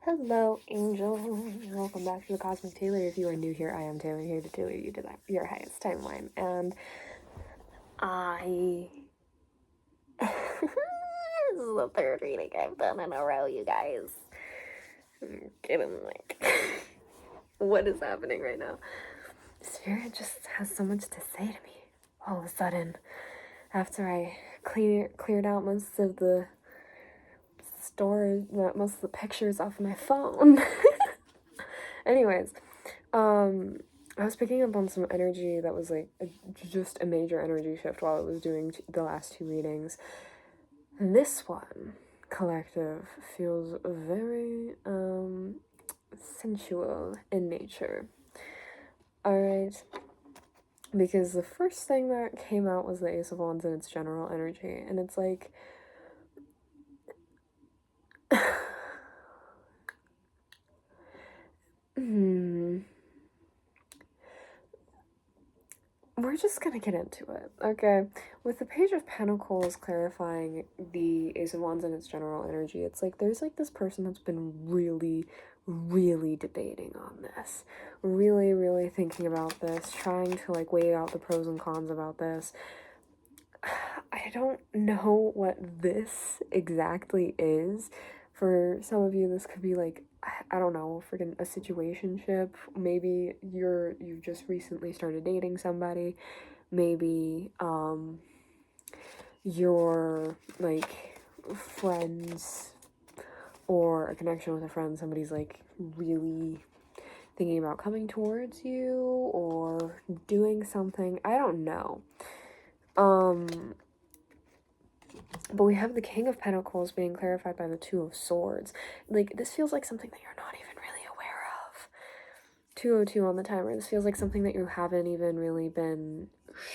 Hello, angel. Welcome back to the Cosmic Taylor. If you are new here, I am Taylor, here to tailor you to your highest timeline. And this is the third reading I've done in a row, you guys. I'm kidding, what is happening right now? Spirit just has so much to say to me. All of a sudden, after I cleared out most of the most of the pictures off my phone. Anyways, I was picking up on some energy that was like just a major energy shift while I was doing the last two readings. This one, collective, feels very sensual in nature. Alright, because the first thing that came out was the Ace of Wands and its general energy, and it's like we're just gonna get into it, okay? With the Page of Pentacles clarifying the Ace of Wands and its general energy, it's like there's like this person that's been really debating on this, really thinking about this, trying to like weigh out the pros and cons about this. I don't know what this exactly is. For some of you, this could be like, I don't know, freaking a situationship. Maybe you've just recently started dating somebody. Maybe you're like friends or a connection with a friend. Somebody's like really thinking about coming towards you or doing something. I don't know. But we have the King of Pentacles being clarified by the Two of Swords. Like, this feels like something that you're not even really aware of. 202 on the timer. This feels like something that you haven't even really been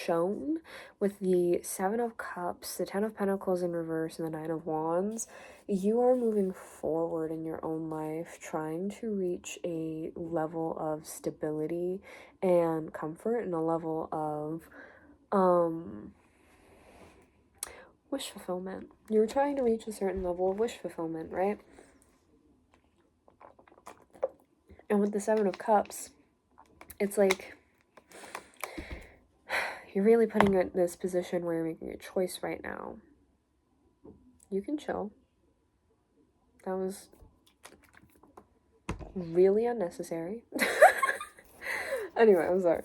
shown. With the Seven of Cups, the Ten of Pentacles in reverse, and the Nine of Wands, you are moving forward in your own life, trying to reach a level of stability and comfort and a level of, wish fulfillment. You were trying to reach a certain level of wish fulfillment, right? And with the Seven of Cups, it's like you're really putting in this position where you're making a choice right now. You can chill. That was really unnecessary. Anyway, I'm sorry.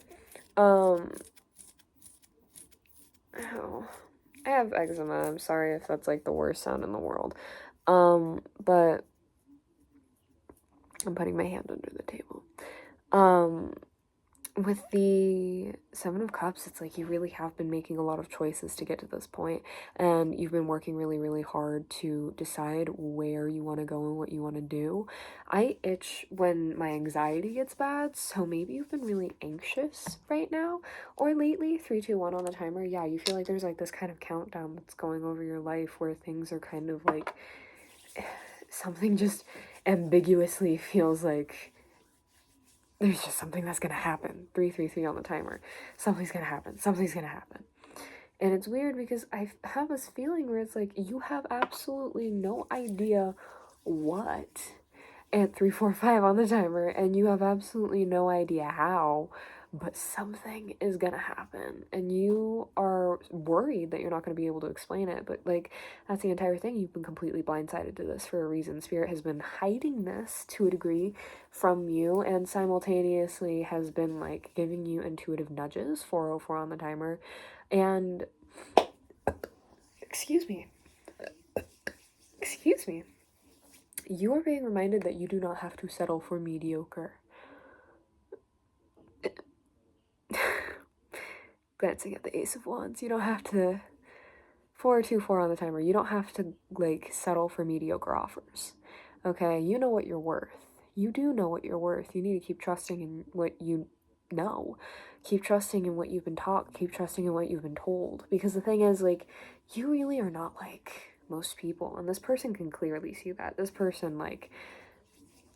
I have eczema. I'm sorry if that's like the worst sound in the world. But I'm putting my hand under the table. With the Seven of Cups, it's like you really have been making a lot of choices to get to this point, and you've been working really hard to decide where you want to go and what you want to do. I itch when my anxiety gets bad, so maybe you've been really anxious right now, or lately. 3, 2, 1 on the timer. Yeah, you feel like there's like this kind of countdown that's going over your life where things are kind of like, something just ambiguously feels like there's just something that's gonna happen. 3, 3, 3 on the timer. Something's gonna happen. Something's gonna happen. And it's weird because I have this feeling where it's like you have absolutely no idea what at 3, 4, 5 on the timer, and you have absolutely no idea how, but something is gonna happen, and you are worried that you're not gonna be able to explain it. But like, that's the entire thing. You've been completely blindsided to this for a reason. Spirit has been hiding this to a degree from you, and simultaneously has been like giving you intuitive nudges. 404 on the timer. And excuse me, you are being reminded that you do not have to settle for mediocre. Glancing at the Ace of Wands, you don't have to, 424 on the timer, you don't have to like settle for mediocre offers. Okay, you know what you're worth. You do know what you're worth. You need to keep trusting in what you know. Keep trusting in what you've been taught. Keep trusting in what you've been told. Because the thing is, like, you really are not like most people. And this person can clearly see that. This person, like,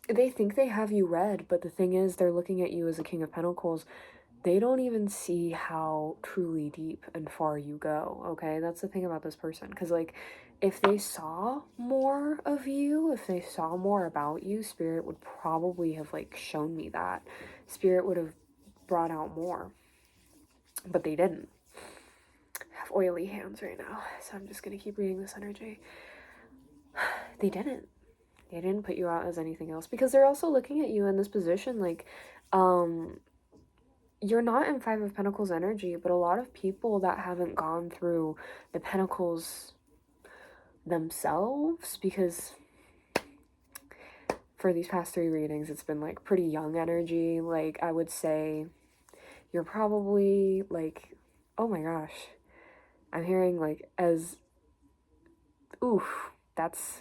they think they have you read, but the thing is, they're looking at you as a King of Pentacles they don't even see how truly deep and far you go, okay? That's the thing about this person. Because, like, if they saw more of you, if they saw more about you, Spirit would probably have, like, shown me that. Spirit would have brought out more. But they didn't. I have oily hands right now, so I'm just going to keep reading this energy. They didn't. They didn't put you out as anything else. Because they're also looking at you in this position, like, you're not in Five of Pentacles energy, but a lot of people that haven't gone through the Pentacles themselves, because for these past 3 readings, it's been, like, pretty young energy. Like, I would say you're probably, like, oh my gosh, I'm hearing, like, as, oof, that's,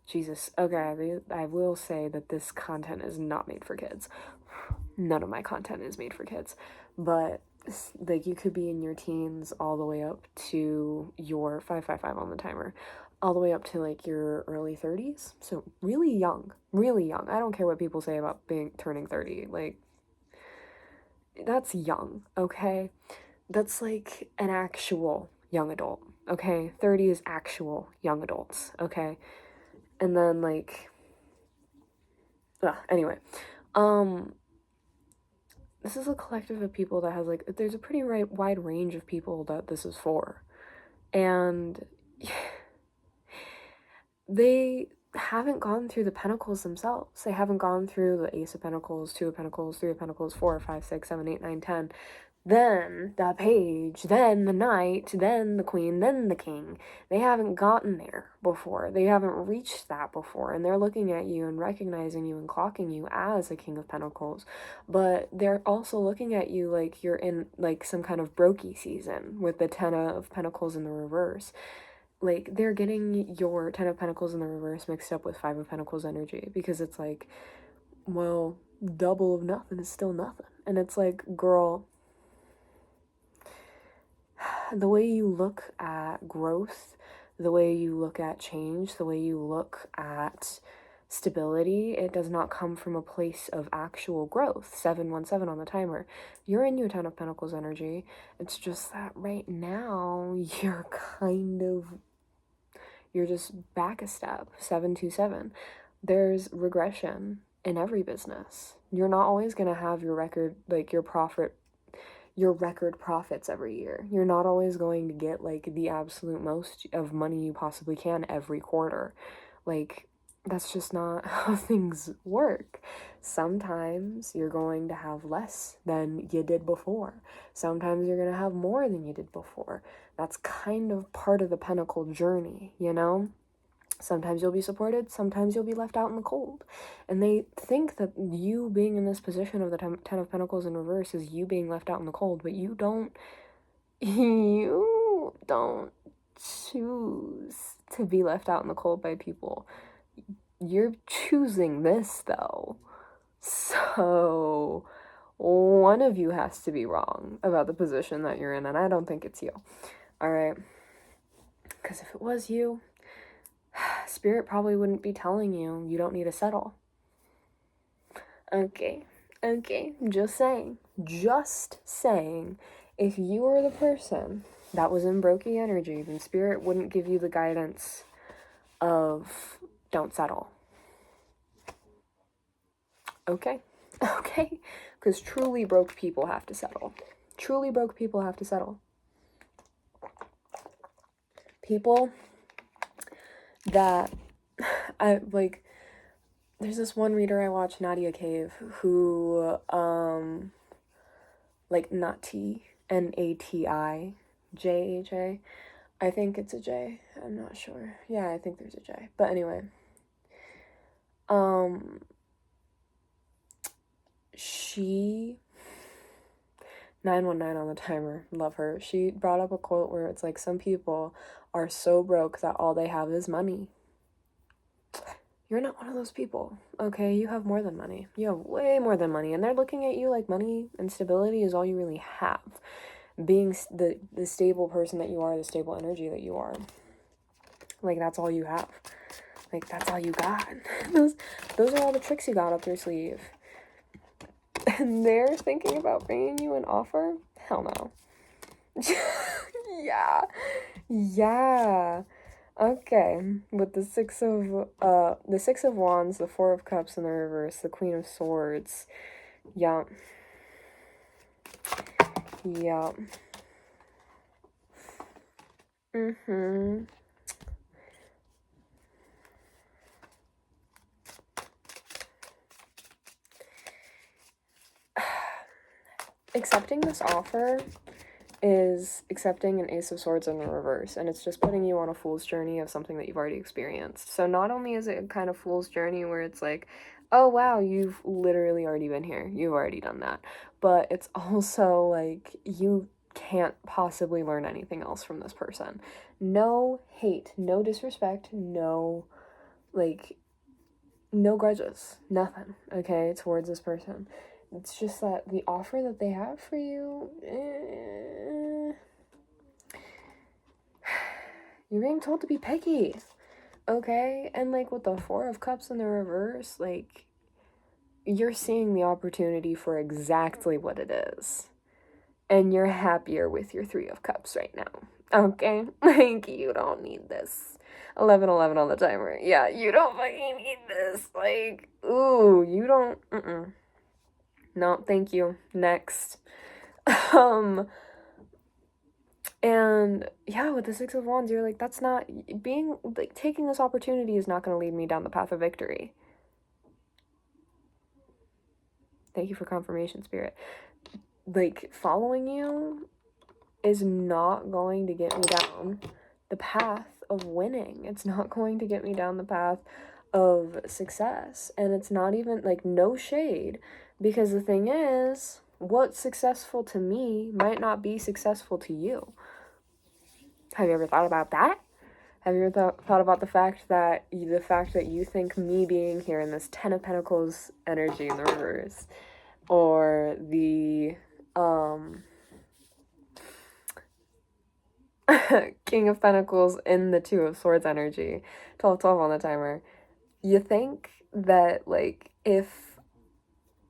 Jesus. Okay, I will say that this content is not made for kids. None of my content is made for kids, but like, you could be in your teens all the way up to your 555 on the timer, all the way up to, like, your early 30s. So really young, really young. I don't care what people say about turning 30. Like, that's young, okay? That's like an actual young adult, okay? 30 is actual young adults, okay? And then, like, anyway, this is a collective of people that has, like, there's a pretty wide range of people that this is for. And they haven't gone through the Pentacles themselves. They haven't gone through the Ace of Pentacles, 2 of Pentacles, 3 of Pentacles, 4, 5, 6, 7, 8, 9, 10. Then the Page, then the Knight, then the Queen, then the King. They haven't gotten there before. They haven't reached that before. And they're looking at you and recognizing you and clocking you as a King of Pentacles. But they're also looking at you like you're in, like, some kind of brokey season with the 10 of Pentacles in the reverse. Like, they're getting your 10 of Pentacles in the reverse mixed up with 5 of Pentacles energy, because it's like, well, double of nothing is still nothing. And it's like, girl, the way you look at growth, the way you look at change, the way you look at stability, it does not come from a place of actual growth. 717 on the timer. You're in your 10 of Pentacles energy. It's just that right now you're just back a step. 727. There's regression in every business. You're not always going to have your record, like, your record profits every year. You're not always going to get, like, the absolute most of money you possibly can every quarter. Like, that's just not how things work. Sometimes you're going to have less than you did before. Sometimes you're going to have more than you did before. That's kind of part of the Pentacle journey, you know? Sometimes you'll be supported, sometimes you'll be left out in the cold. And they think that you being in this position of the 10 of Pentacles in reverse is you being left out in the cold, but you don't choose to be left out in the cold by people. You're choosing this, though. So one of you has to be wrong about the position that you're in, and I don't think it's you. All right? Because if it was you, Spirit probably wouldn't be telling you don't need to settle. Okay, just saying. If you were the person that was in brokey energy, then Spirit wouldn't give you the guidance of don't settle. Okay, because truly broke people have to settle. People that, there's this one reader I watch, Nadia Cave, who, Nati, Nati, J-H-A. I think it's a J. I'm not sure. Yeah, I think there's a J. But anyway, she, 919 on the timer, love her. She brought up a quote where it's like, some people are so broke that all they have is money. You're not one of those people, okay? You have more than money. You have way more than money. And they're looking at you like money and stability is all you really have. Being the stable person that you are, the stable energy that you are. Like, that's all you have. Like, that's all you got. Those are all the tricks you got up your sleeve. And they're thinking about bringing you an offer? Hell no. Yeah. Yeah. Okay. With the Six of Wands, the Four of Cups in the reverse, the Queen of Swords. Yeah. Yeah. Mm-hmm. Accepting this offer is accepting an Ace of Swords in the reverse, and it's just putting you on a fool's journey of something that you've already experienced. So not only is it a kind of fool's journey where it's like, oh wow, you've literally already been here, you've already done that, but it's also like you can't possibly learn anything else from this person. No hate, no disrespect, no, like, no grudges, nothing, okay, towards this person. It's just that the offer that they have for you, you're being told to be picky, okay? And, like, with the Four of Cups in the reverse, like, you're seeing the opportunity for exactly what it is. And you're happier with your Three of Cups right now, okay? Like, you don't need this. 11:11 on the timer. Yeah, you don't fucking need this. Like, ooh, you don't, No, thank you. Next. And yeah, with the Six of Wands, you're like, that's not being, like, taking this opportunity is not going to lead me down the path of victory. Thank you for confirmation, Spirit. Like, following you is not going to get me down the path of winning. It's not going to get me down the path of success. And it's not even, like, no shade, because the thing is, what's successful to me might not be successful to you. Have you ever thought about that? Have you ever thought about the fact that you think me being here in this Ten of Pentacles energy in the reverse, or the King of Pentacles in the Two of Swords energy, 12:12 on the timer, you think that, like, if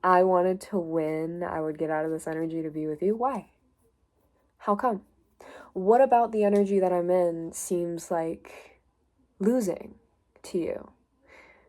I wanted to win, I would get out of this energy to be with you? Why? How come? What about the energy that I'm in seems like losing to you?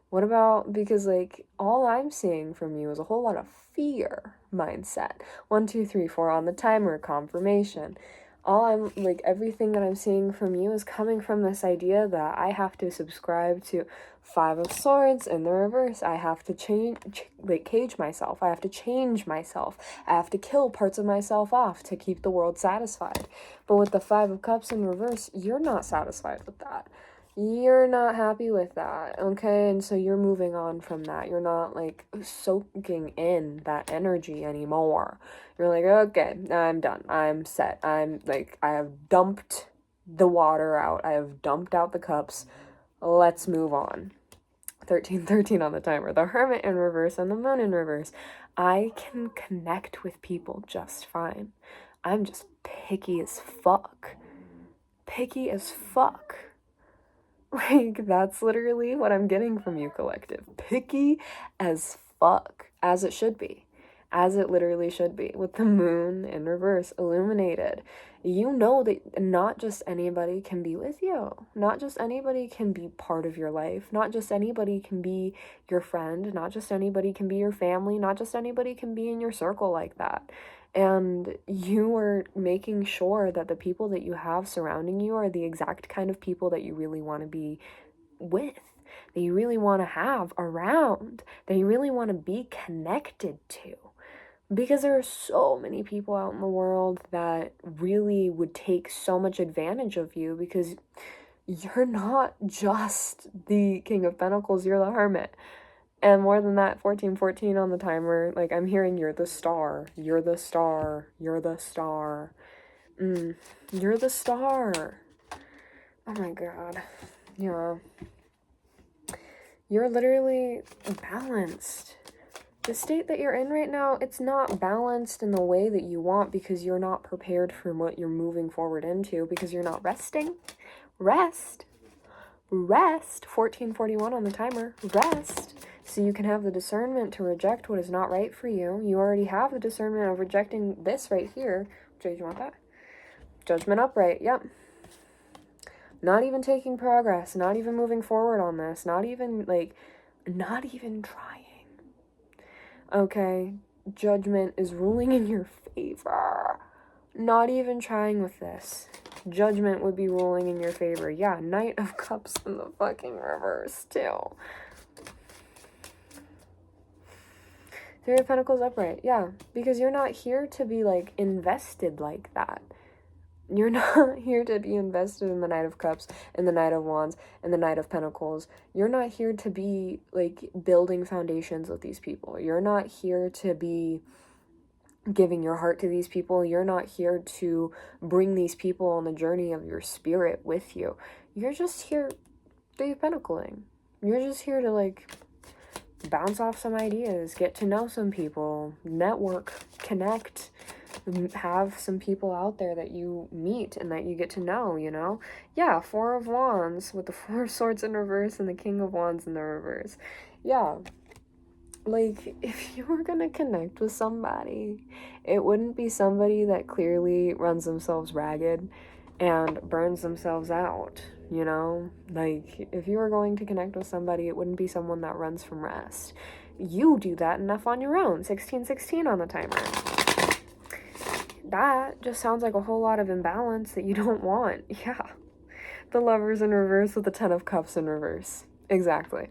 What about, because, like, all I'm seeing from you is a whole lot of fear mindset. 1, 2, 3, 4 on the timer, confirmation. All I'm, like, everything that I'm seeing from you is coming from this idea that I have to subscribe to Five of Swords in the reverse. I have to cage myself. I have to change myself. I have to kill parts of myself off to keep the world satisfied. But with the Five of Cups in reverse, you're not satisfied with that. You're not happy with that, okay? And so you're moving on from that. You're not, like, soaking in that energy anymore. You're like, okay, I'm done. I'm set. I'm, like, I have dumped the water out. I have dumped out the cups. Let's move on. 13:13 on the timer. The Hermit in reverse and the Moon in reverse. I can connect with people just fine. I'm just picky as fuck. Picky as fuck. Like, that's literally what I'm getting from you, collective. Picky as fuck. As it should be. As it literally should be. With the Moon in reverse, illuminated. You know that not just anybody can be with you. Not just anybody can be part of your life. Not just anybody can be your friend. Not just anybody can be your family. Not just anybody can be in your circle like that. And you are making sure that the people that you have surrounding you are the exact kind of people that you really want to be with, that you really want to have around, that you really want to be connected to. Because there are so many people out in the world that really would take so much advantage of you, because you're not just the King of Pentacles, you're the Hermit. And more than that, 14:14 on the timer, like, I'm hearing you're the star, you're the star, you're the star. You're the star. Oh my god. Yeah. You're literally balanced. The state that you're in right now, it's not balanced in the way that you want, because you're not prepared for what you're moving forward into, because you're not resting. Rest. 14:41 on the timer. Rest. so you can have the discernment to reject what is not right for you. You already have the discernment of rejecting this right here. Jade, you want that? Judgment upright, yep. Not even taking progress, not even moving forward on this, not even trying. Okay, judgment is ruling in your favor. Not even trying with this. Judgment would be ruling in your favor. Yeah, Knight of Cups in the fucking reverse, too. Three of Pentacles upright. Yeah, because you're not here to be, like, invested like that. You're not here to be invested in the Knight of Cups and the Knight of Wands and the Knight of Pentacles. You're not here to be, like, building foundations with these people. You're not here to be giving your heart to these people. You're not here to bring these people on the journey of your spirit with you. You're just here, Three of Pentacling. You're just here to, like, bounce off some ideas, get to know some people, network, connect, have some people out there that you meet and that you get to know, you know? Yeah, Four of Wands with the Four of Swords in reverse and the King of Wands in the reverse. Yeah, like, if you were gonna connect with somebody, it wouldn't be somebody that clearly runs themselves ragged and burns themselves out, you know? Like, if you were going to connect with somebody, it wouldn't be someone that runs from rest. You do that enough on your own. 1616 on the timer. That just sounds like a whole lot of imbalance that you don't want. Yeah. The Lovers in reverse with the Ten of Cups in reverse. Exactly.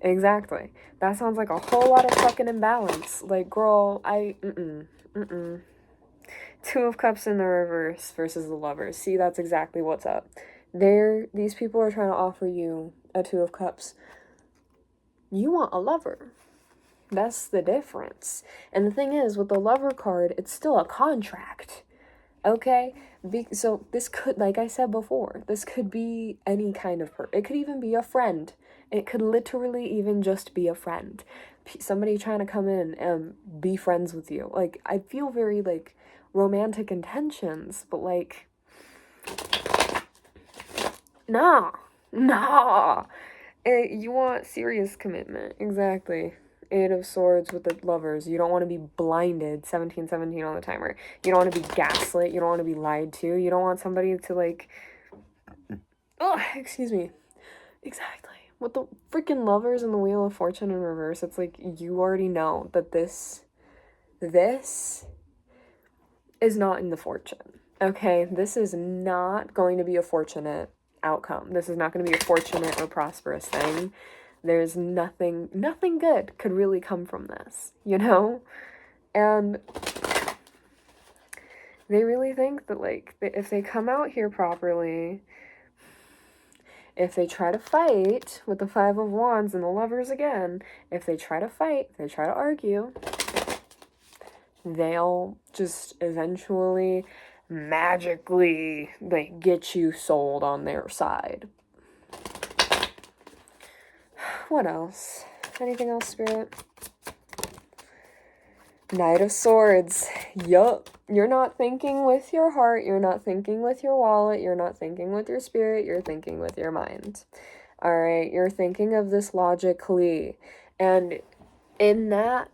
Exactly. That sounds like a whole lot of fucking imbalance. Like, girl, Two of Cups in the reverse versus the Lovers. See, that's exactly what's up. These people are trying to offer you a Two of Cups. You want a lover. That's the difference. And the thing is, with the Lover card, it's still a contract. Okay? So this could, like I said before, this could be any kind of it could even be a friend. It could literally even just be a friend. Somebody trying to come in and be friends with you. Like, I feel very, like, romantic intentions, but, like, nah. You want serious commitment. Exactly. Eight of Swords with the Lovers. You don't want to be blinded. 1717 on the timer. You don't want to be gaslit. You don't want to be lied to. You don't want somebody to, like... Oh, excuse me. Exactly. With the freaking Lovers and the Wheel of Fortune in reverse, it's like you already know that this is not in the fortune. Okay? This is not going to be a fortunate outcome. This is not going to be a fortunate or prosperous thing. There's nothing good could really come from this, you know? And they really think that, like, if they come out here properly, if they try to fight with the Five of Wands and the Lovers again, if they try to fight, if they try to argue, they'll just eventually magically, like, get you sold on their side. What else? Anything else, Spirit? Knight of Swords. Yup. You're not thinking with your heart. You're not thinking with your wallet. You're not thinking with your spirit. You're thinking with your mind. Alright? You're thinking of this logically. And in that,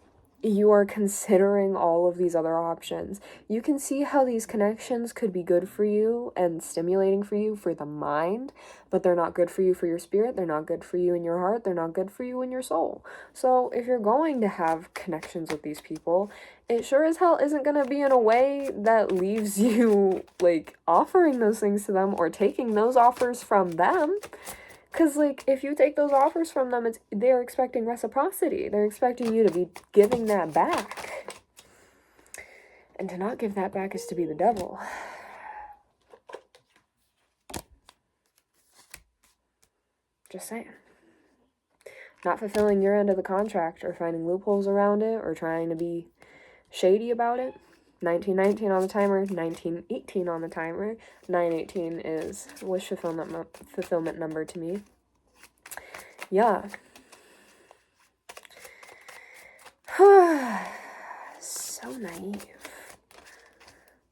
you are considering all of these other options. You can see how these connections could be good for you and stimulating for you for the mind, but they're not good for you for your spirit. They're not good for you in your heart. They're not good for you in your soul. So if you're going to have connections with these people, it sure as hell isn't going to be in a way that leaves you, like, offering those things to them or taking those offers from them. Because, like, if you take those offers from them, they're expecting reciprocity. They're expecting you to be giving that back. And to not give that back is to be the devil. Just saying. Not fulfilling your end of the contract or finding loopholes around it or trying to be shady about it. 1919 on the timer, 1918 on the timer. 918 is wish fulfillment number to me. Yeah. So naive.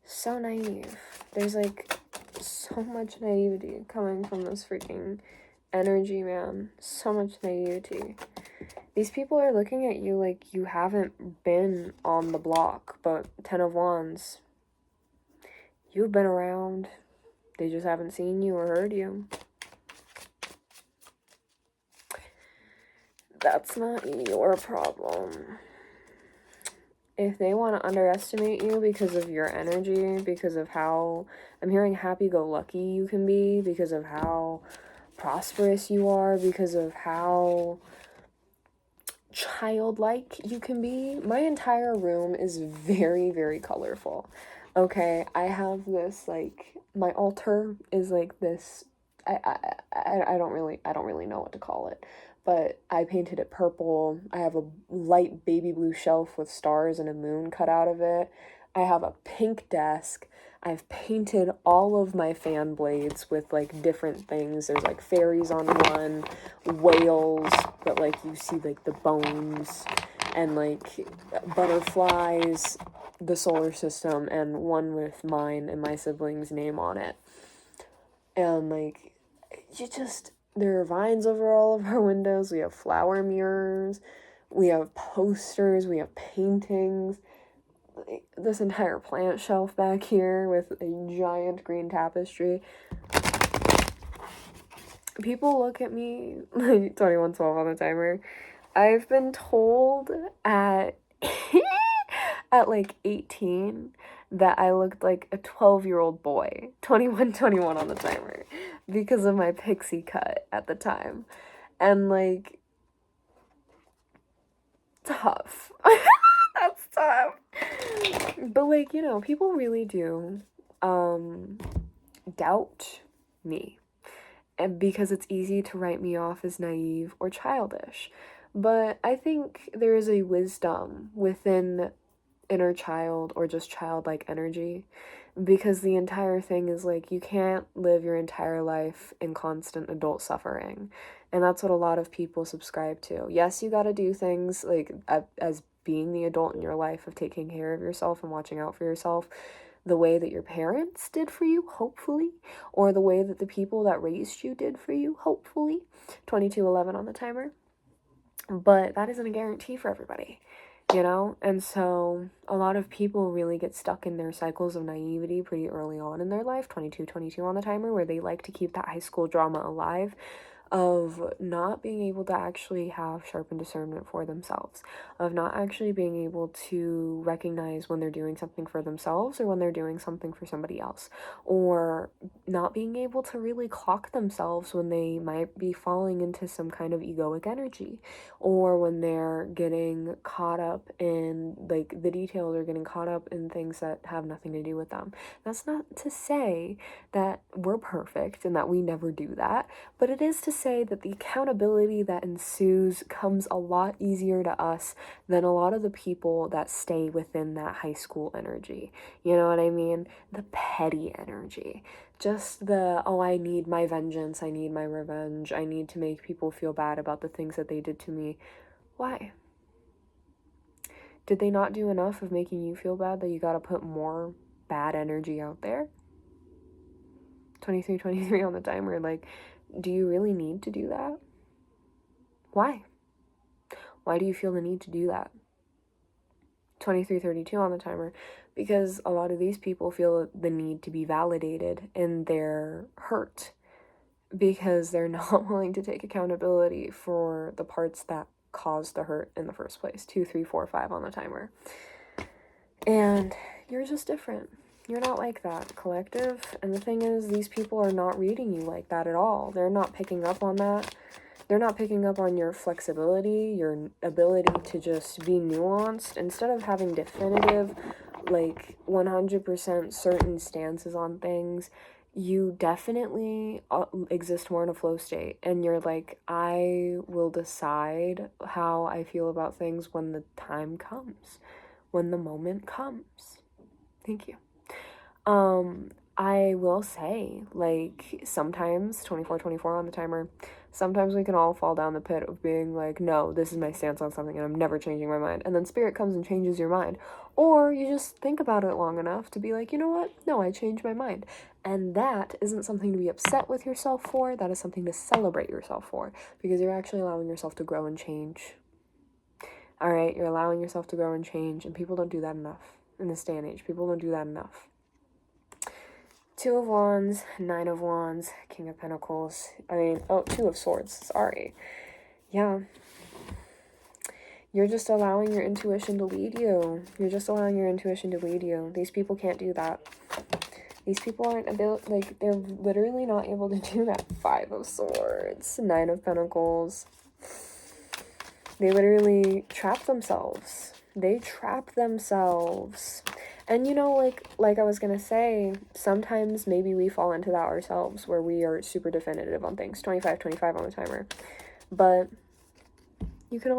So naive. There's, like, so much naivety coming from this freaking energy, man. So much naivety. These people are looking at you like you haven't been on the block, but 10 of Wands, you've been around. They just haven't seen you or heard you. That's not your problem. If they want to underestimate you because of your energy, because of how, I'm hearing happy-go-lucky you can be, because of how prosperous you are, because of how childlike you can be. My entire room is very, very colorful. Okay, I have this, like, my altar is like this, I don't really know what to call it, but I painted it purple. I have a light baby blue shelf with stars and a moon cut out of it. I have a pink desk. I've painted all of my fan blades with like different things. There's like fairies on one, whales, but like you see like the bones, and like butterflies, the solar system, and one with mine and my siblings' name on it. And like, there are vines over all of our windows. We have flower mirrors, we have posters, we have paintings. This entire plant shelf back here with a giant green tapestry. People look at me like 2112 on the timer. I've been told at at like 18 that I looked like a 12-year-old boy. 2121 on the timer, because of my pixie cut at the time. And like, tough. That's tough. But like, you know, people really do doubt me. And because it's easy to write me off as naive or childish. But I think there is a wisdom within inner child or just childlike energy, because the entire thing is like, you can't live your entire life in constant adult suffering. And that's what a lot of people subscribe to. Yes, you got to do things like as being the adult in your life of taking care of yourself and watching out for yourself, the way that your parents did for you, hopefully, or the way that the people that raised you did for you, hopefully. 2211 on the timer. But that isn't a guarantee for everybody, you know? And so a lot of people really get stuck in their cycles of naivety pretty early on in their life. 2222 on the timer, where they like to keep that high school drama alive, of not being able to actually have sharpened discernment for themselves, of not actually being able to recognize when they're doing something for themselves or when they're doing something for somebody else, or not being able to really clock themselves when they might be falling into some kind of egoic energy, or when they're getting caught up in, like, the details are getting caught up in things that have nothing to do with them. That's not to say that we're perfect and that we never do that, but it is to say that the accountability that ensues comes a lot easier to us than a lot of the people that stay within that high school energy. You know what I mean? The petty energy. Just the, oh, I need my vengeance, I need my revenge, I need to make people feel bad about the things that they did to me. Why? Did they not do enough of making you feel bad that you gotta put more bad energy out there? 2323 on the timer, like, do you really need to do that? Why? Why do you feel the need to do that? 2332 on the timer, because a lot of these people feel the need to be validated in their hurt, because they're not willing to take accountability for the parts that caused the hurt in the first place. 2345 on the timer. And you're just different. You're not like that, collective. And the thing is, these people are not reading you like that at all. They're not picking up on that. They're not picking up on your flexibility, your ability to just be nuanced. Instead of having definitive, like 100% certain stances on things, you definitely exist more in a flow state. And you're like, I will decide how I feel about things when the time comes, when the moment comes. Thank you. I will say, like, sometimes, 2424 on the timer, sometimes we can all fall down the pit of being like, no, this is my stance on something and I'm never changing my mind. And then spirit comes and changes your mind. Or you just think about it long enough to be like, you know what? No, I changed my mind. And that isn't something to be upset with yourself for. That is something to celebrate yourself for, because you're actually allowing yourself to grow and change All right, you're allowing yourself to grow and change, and people don't do that enough in this day and age. People don't do that enough. Two of Wands, Nine of Wands, King of Pentacles. Two of Swords, sorry. Yeah. You're just allowing your intuition to lead you. You're just allowing your intuition to lead you. These people can't do that. These people aren't they're literally not able to do that. Five of Swords, Nine of Pentacles. They literally trap themselves. They trap themselves. And you know, like I was gonna say, sometimes maybe we fall into that ourselves where we are super definitive on things. 25 on the timer. But you can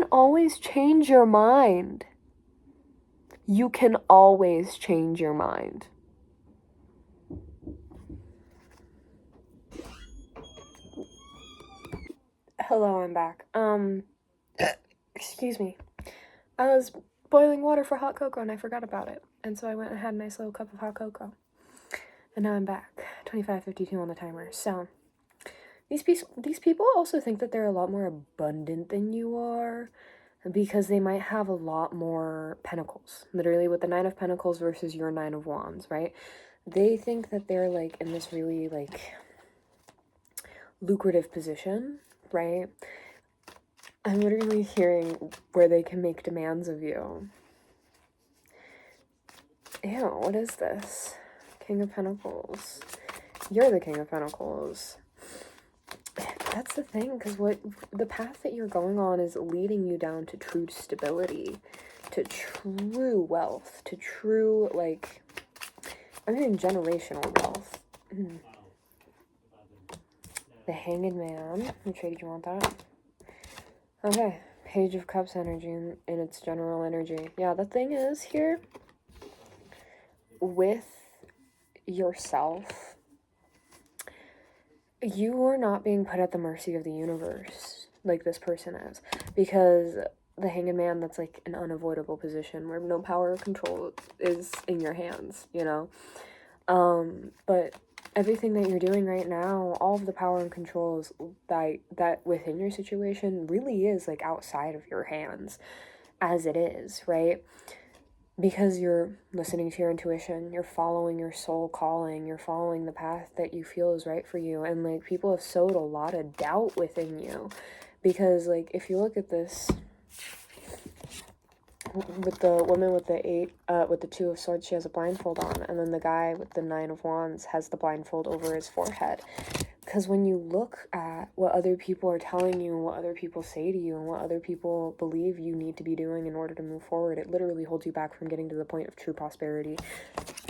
always change your mind. You can always change your mind. Hello, I'm back. Excuse me. I was boiling water for hot cocoa and I forgot about it. And so I went and had a nice little cup of hot cocoa. And now I'm back. 25:52 on the timer. So, these people also think that they're a lot more abundant than you are because they might have a lot more pentacles. Literally with the Nine of Pentacles versus your Nine of Wands, right? They think that they're like in this really like lucrative position, right? I'm literally hearing where they can make demands of you. Ew, what is this? King of Pentacles. You're the King of Pentacles. That's the thing, because the path that you're going on is leading you down to true stability, to true wealth, to true, like, I mean, generational wealth. The Hanged Man. Which way did you want that? Okay. Page of Cups energy in its general energy. Yeah, the thing is here, with yourself, you are not being put at the mercy of the universe like this person is, because the Hanged Man, that's like an unavoidable position where no power or control is in your hands, you know. But everything that you're doing right now, all of the power and controls that within your situation really is like outside of your hands as it is, right? Because you're listening to your intuition, you're following your soul calling, you're following the path that you feel is right for you. And like people have sowed a lot of doubt within you, because like if you look at this with the woman with the Two of Swords, she has a blindfold on, and then the guy with the Nine of Wands has the blindfold over his forehead. Because when you look at what other people are telling you, and what other people say to you, and what other people believe you need to be doing in order to move forward, it literally holds you back from getting to the point of true prosperity.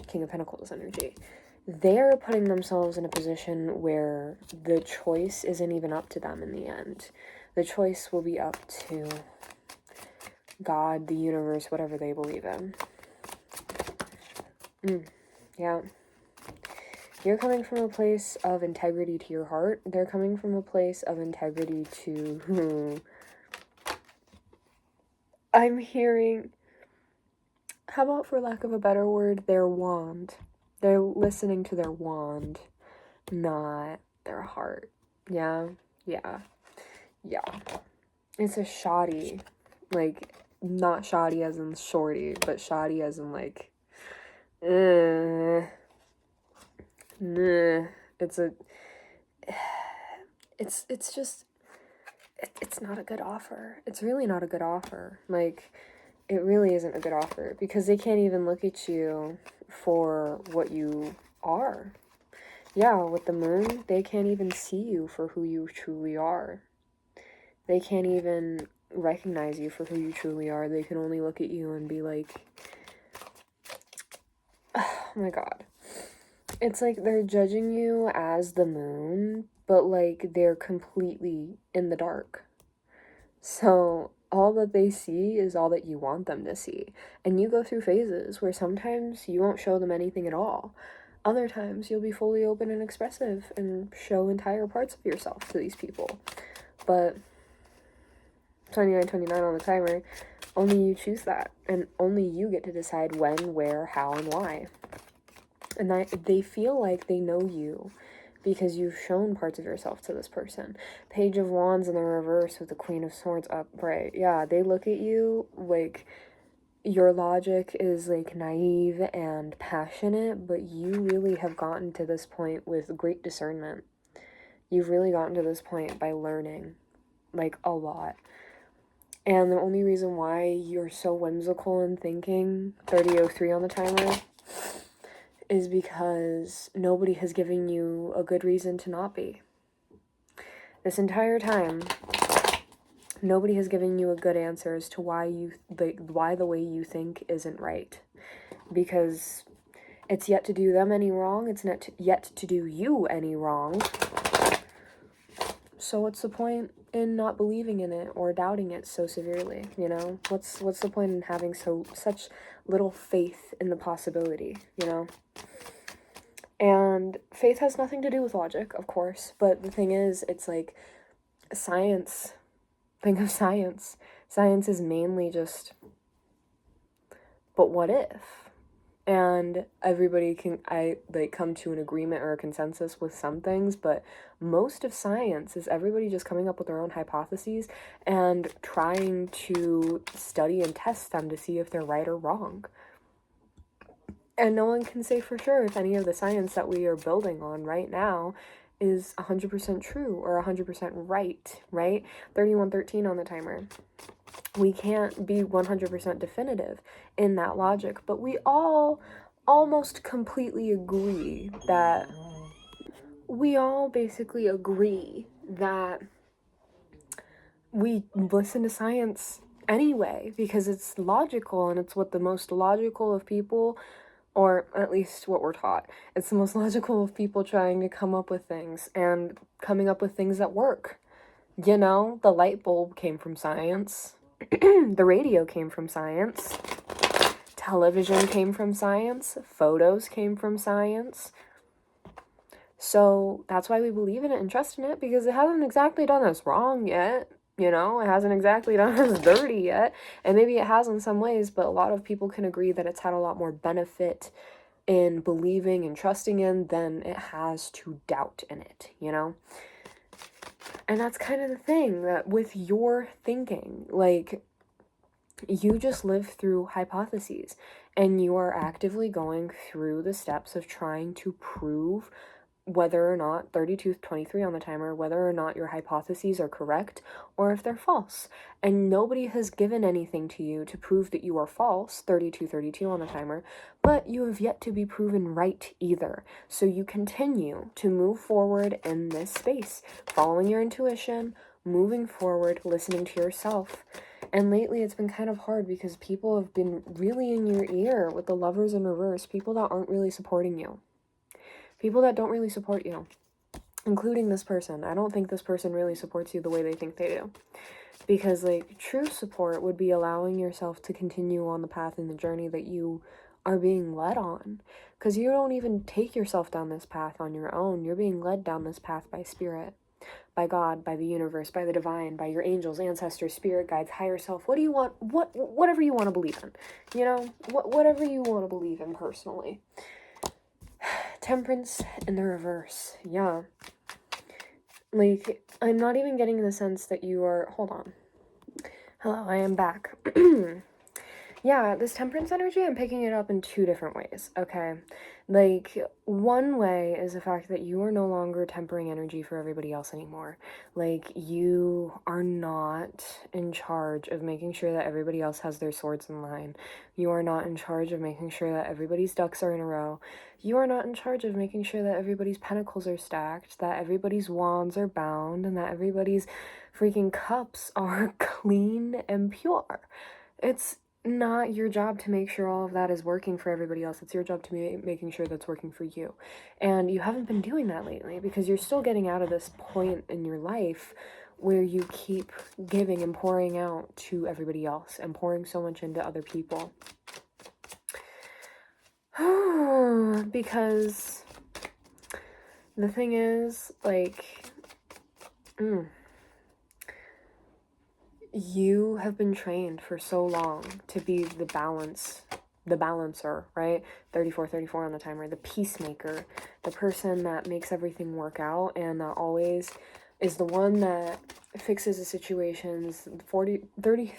King of Pentacles energy. They're putting themselves in a position where the choice isn't even up to them in the end. The choice will be up to God, the universe, whatever they believe in. Yeah. You're coming from a place of integrity to your heart. They're coming from a place of integrity to... I'm hearing... How about, for lack of a better word, their wand. They're listening to their wand, not their heart. Yeah? Yeah. Yeah. It's a shoddy. Like, not shoddy as in shorty, but shoddy as in like... It's a... It's just... It's not a good offer. It's really not a good offer. Like... It really isn't a good offer, because they can't even look at you for what you are. Yeah, with the moon, they can't even see you for who you truly are. They can't even recognize you for who you truly are. They can only look at you and be like, oh my god. It's like they're judging you as the moon, but like they're completely in the dark. So all that they see is all that you want them to see. And you go through phases where sometimes you won't show them anything at all. Other times you'll be fully open and expressive and show entire parts of yourself to these people. But 29 on the timer, only you choose that. And only you get to decide when, where, how, and why. And they feel like they know you because you've shown parts of yourself to this person. Page of Wands in the reverse with the Queen of Swords upright. Yeah, they look at you like your logic is like naive and passionate, but you really have gotten to this point with great discernment. You've really gotten to this point by learning, like, a lot. And the only reason why you're so whimsical in thinking 3003 on the timer is because nobody has given you a good reason to not be. This entire time, nobody has given you a good answer as to why the way you think isn't right. Because it's yet to do them any wrong, it's not yet to do you any wrong. So what's the point in not believing in it or doubting it so severely, you know? What's the point in having such little faith in the possibility, you know? And faith has nothing to do with logic, of course, but the thing is, it's like science. Think of science. Science is mainly just, but what if? And everybody can come to an agreement or a consensus with some things, but most of science is everybody just coming up with their own hypotheses and trying to study and test them to see if they're right or wrong. And no one can say for sure if any of the science that we are building on right now is 100% true or 100% right? 3113 on the timer. We can't be 100% definitive in that logic, but we all almost completely agree that we listen to science anyway because it's logical, and it's what the most logical of people, or at least what we're taught, it's the most logical of people trying to come up with things and coming up with things that work. You know, the light bulb came from science. The radio came from science. Television came from science. Photos came from science. So that's why we believe in it and trust in it, because it hasn't exactly done us wrong yet. You know, it hasn't exactly done us dirty yet. And maybe it has in some ways, but a lot of people can agree that it's had a lot more benefit in believing and trusting in than it has to doubt in it, you know? And that's kind of the thing, that with your thinking, like, you just live through hypotheses, and you are actively going through the steps of trying to prove whether or not 3223 on the timer, whether or not your hypotheses are correct or if they're false. And nobody has given anything to you to prove that you are false, 3232 on the timer, but you have yet to be proven right either. So you continue to move forward in this space, following your intuition, moving forward, listening to yourself. And lately it's been kind of hard because people have been really in your ear with the Lovers in reverse, people that aren't really supporting you. People that don't really support you, including this person. I don't think this person really supports you the way they think they do. Because, like, true support would be allowing yourself to continue on the path and the journey that you are being led on. Because you don't even take yourself down this path on your own. You're being led down this path by spirit, by God, by the universe, by the divine, by your angels, ancestors, spirit guides, higher self. What do you want? Whatever you want to believe in. You know, whatever you want to believe in personally. Temperance in the reverse. Yeah. Like, I'm not even getting the sense that you are... Hold on. Hello, I am back. Yeah, this temperance energy, I'm picking it up in two different ways, okay? Like, one way is the fact that you are no longer tempering energy for everybody else anymore. Like, you are not in charge of making sure that everybody else has their swords in line. You are not in charge of making sure that everybody's ducks are in a row. You are not in charge of making sure that everybody's pentacles are stacked, that everybody's wands are bound, and that everybody's freaking cups are clean and pure. It's not your job to make sure all of that is working for everybody else. It's your job to be making sure that's working for you. And you haven't been doing that lately because you're still getting out of this point in your life where you keep giving and pouring out to everybody else and pouring so much into other people. Because the thing is, like, you have been trained for so long to be the balance the balancer, right? 34 on the timer, the peacemaker, the person that makes everything work out and that always is the one that fixes the situations. 43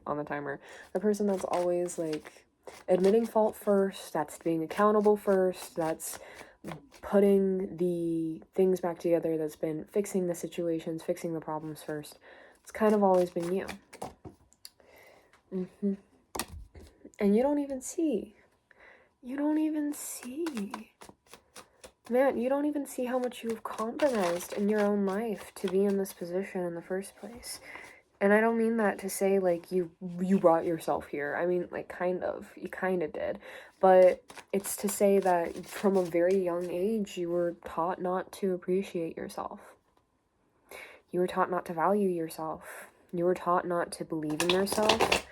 on the timer, the person that's always like admitting fault first, that's being accountable first, that's putting the things back together, that's been fixing the situations, fixing the problems first. It's kind of always been you. And you don't even see. Man, you don't even see how much you've compromised in your own life to be in this position in the first place. And I don't mean that to say, like, you brought yourself here. I mean, like, you kind of did. But it's to say that from a very young age, you were taught not to appreciate yourself. You were taught not to value yourself. You were taught not to believe in yourself.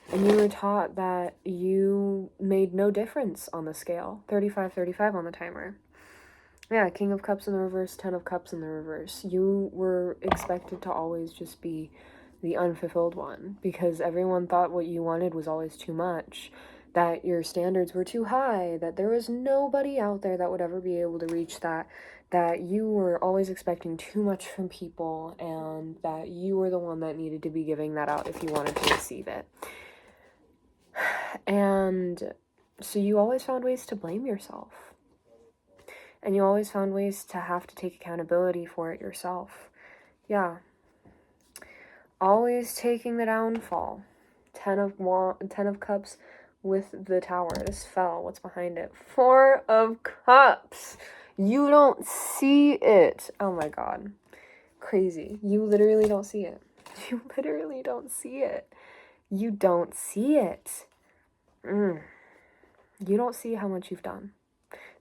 And you were taught that you made no difference on the scale. 35 on the timer. Yeah, King of Cups in the reverse, 10 of Cups in the reverse. You were expected to always just be the unfulfilled one because everyone thought what you wanted was always too much, that your standards were too high, that there was nobody out there that would ever be able to reach that you were always expecting too much from people, and that you were the one that needed to be giving that out if you wanted to receive it. And so you always found ways to blame yourself. And you always found ways to have to take accountability for it yourself. Yeah. Always taking the downfall. 10 of Cups with the Tower. This fell. What's behind it? 4 of Cups. You don't see it. Oh my god. Crazy. You literally don't see it. You literally don't see it. You don't see it. You don't see how much you've done.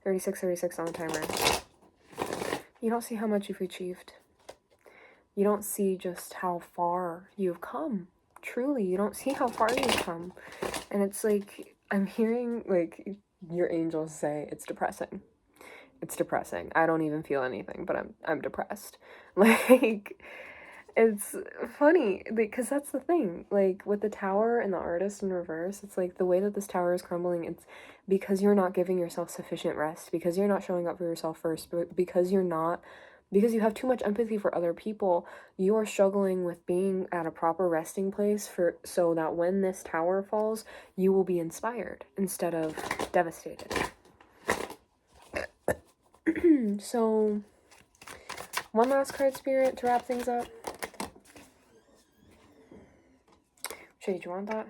36 on the timer. You don't see how much you've achieved. You don't see just how far you've come. Truly, you don't see how far you've come. And it's like, I'm hearing like your angels say it's depressing. It's depressing. I don't even feel anything, but I'm depressed. Like, it's funny because that's the thing. Like with the Tower and the Artist in reverse, it's like the way that this Tower is crumbling, it's because you're not giving yourself sufficient rest, because you're not showing up for yourself first, but because you have too much empathy for other people, you are struggling with being at a proper resting place so that when this tower falls, you will be inspired instead of devastated. So, one last card, Spirit, to wrap things up. Did you want that?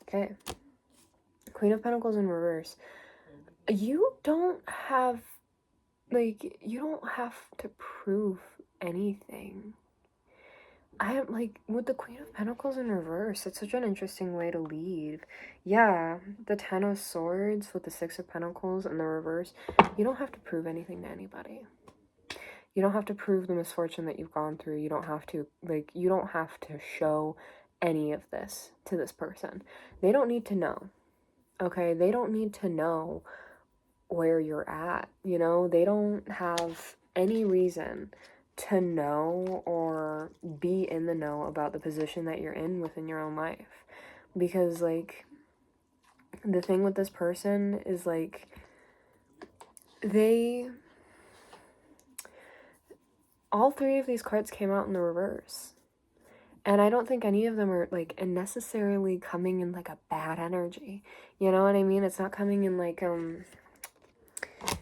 Okay. Queen of Pentacles in reverse. You don't have to prove anything. I am like, with the Queen of Pentacles in reverse, it's such an interesting way to lead. Yeah, the 10 of Swords with the 6 of Pentacles in the reverse. You don't have to prove anything to anybody. You don't have to prove the misfortune that you've gone through. You don't have to show any of this to this person. They don't need to know. Okay? They don't need to know where you're at, you know? They don't have any reason to know or be in the know about the position that you're in within your own life. Because, like, the thing with this person is, like, all 3 of these cards came out in the reverse. And I don't think any of them are, like, necessarily coming in, like, a bad energy. You know what I mean? It's not coming in, like,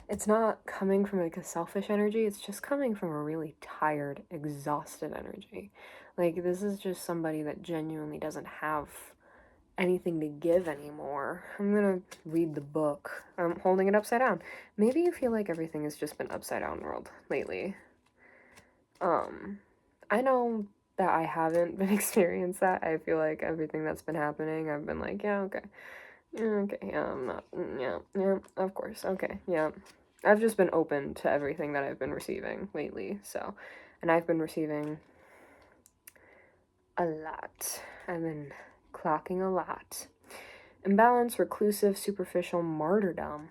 it's not coming from, like, a selfish energy. It's just coming from a really tired, exhausted energy. Like, this is just somebody that genuinely doesn't have anything to give anymore. I'm gonna read the book. I'm holding it upside down. Maybe you feel like everything has just been upside down world lately. I know that I haven't been experienced that. I feel like everything that's been happening, I've been like, yeah, okay. Okay, yeah, I'm not, yeah, of course, okay, yeah. I've just been open to everything that I've been receiving lately, so, and I've been receiving a lot. I've been clocking a lot. Imbalance, reclusive, superficial, martyrdom.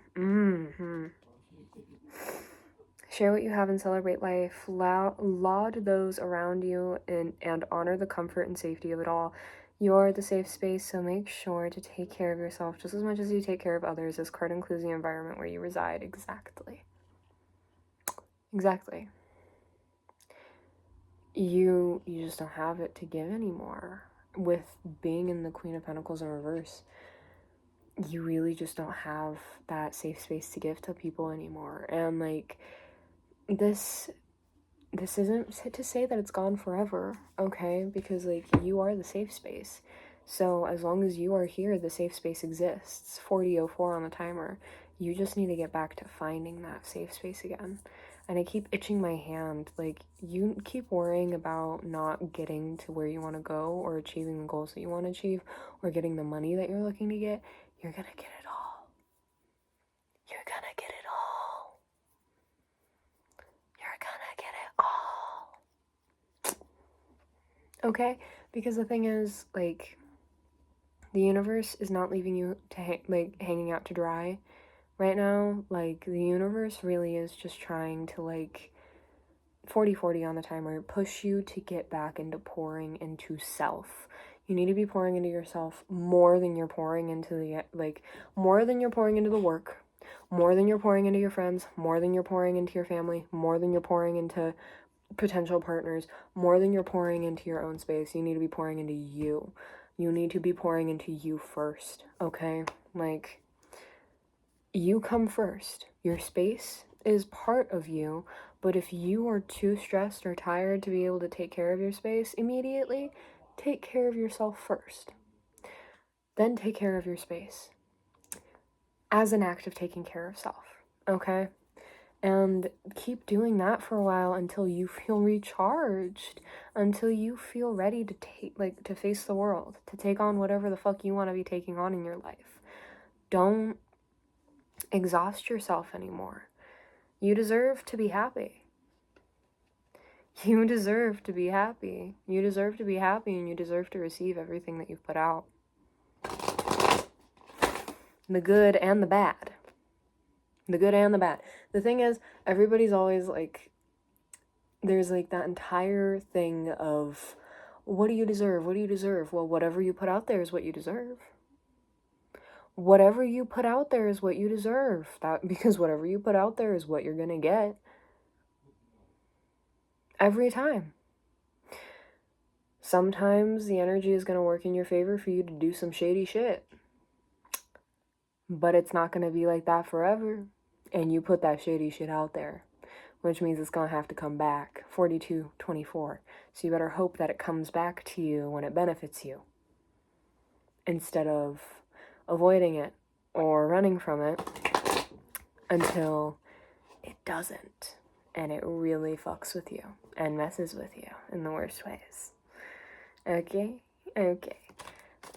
Share what you have and celebrate life. Laud those around you and honor the comfort and safety of it all. You're the safe space, so make sure to take care of yourself just as much as you take care of others. This card includes the environment where you reside. Exactly. Exactly. You just don't have it to give anymore. With being in the Queen of Pentacles in reverse, you really just don't have that safe space to give to people anymore. And like, this isn't to say that it's gone forever, okay? Because like, you are the safe space. So as long as you are here, the safe space exists. 40:04 on the timer. You just need to get back to finding that safe space again. And I keep itching my hand. Like, you keep worrying about not getting to where you want to go, or achieving the goals that you want to achieve, or getting the money that you're looking to get. You're gonna get it all. You're gonna get it all. You're gonna get it all. Okay? Because the thing is, like, the universe is not leaving you to hanging out to dry right now. Like, the universe really is just trying to, like, 40:40 on the timer, push you to get back into pouring into self. You need to be pouring into yourself more than you're pouring into the, like, more than you're pouring into the work, more than you're pouring into your friends, more than you're pouring into your family, more than you're pouring into potential partners, more than you're pouring into your own space. You need to be pouring into you. You need to be pouring into you first, okay? Like, you come first. Your space is part of you, but if you are too stressed or tired to be able to take care of your space immediately, take care of yourself first. Then take care of your space as an act of taking care of self, okay? And keep doing that for a while until you feel recharged, until you feel ready to to face the world, to take on whatever the fuck you want to be taking on in your life. Don't exhaust yourself anymore. You deserve to be happy. You deserve to be happy. You deserve to be happy, and you deserve to receive everything that you've put out. The good and the bad. The good and the bad. The thing is, everybody's always like, there's like that entire thing of, what do you deserve? What do you deserve? Well, whatever you put out there is what you deserve. Whatever you put out there is what you deserve. Because whatever you put out there is what you're gonna get. Every time. Sometimes the energy is gonna work in your favor for you to do some shady shit. But it's not gonna be like that forever. And you put that shady shit out there, which means it's gonna have to come back. 42:24. So you better hope that it comes back to you when it benefits you, instead of avoiding it or running from it until it doesn't, and it really fucks with you and messes with you in the worst ways. Okay? Okay.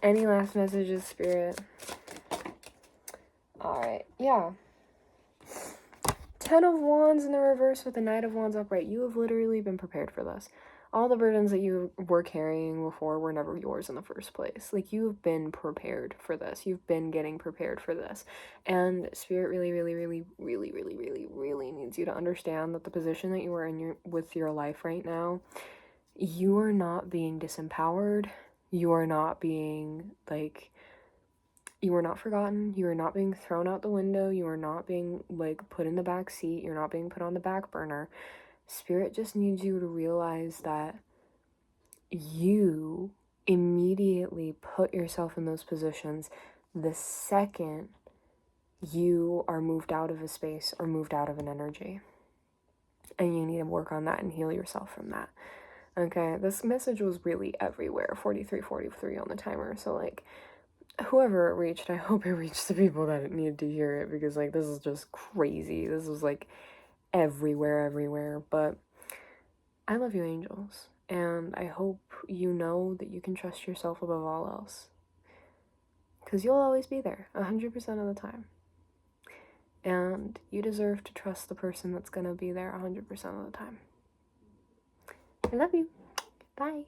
Any last messages, Spirit? Alright, yeah. 10 of Wands in the reverse with the Knight of Wands upright. You have literally been prepared for this. All the burdens that you were carrying before were never yours in the first place. Like, you've been prepared for this. You've been getting prepared for this. And Spirit really, really, really, really, really, really, really needs you to understand that the position that you are in with your life right now, you are not being disempowered. You are not being, like, you are not forgotten. You are not being thrown out the window. You are not being, like, put in the back seat. You're not being put on the back burner. Spirit just needs you to realize that you immediately put yourself in those positions the second you are moved out of a space or moved out of an energy. And you need to work on that and heal yourself from that. Okay, this message was really everywhere. 43:43 on the timer. So, like, whoever it reached, I hope it reached the people that needed to hear it, because, like, this is just crazy. This was, like, everywhere. But I love you, angels, and I hope you know that you can trust yourself above all else, because you'll always be there 100% of the time, and you deserve to trust the person that's gonna be there 100% of the time. I love you. Bye.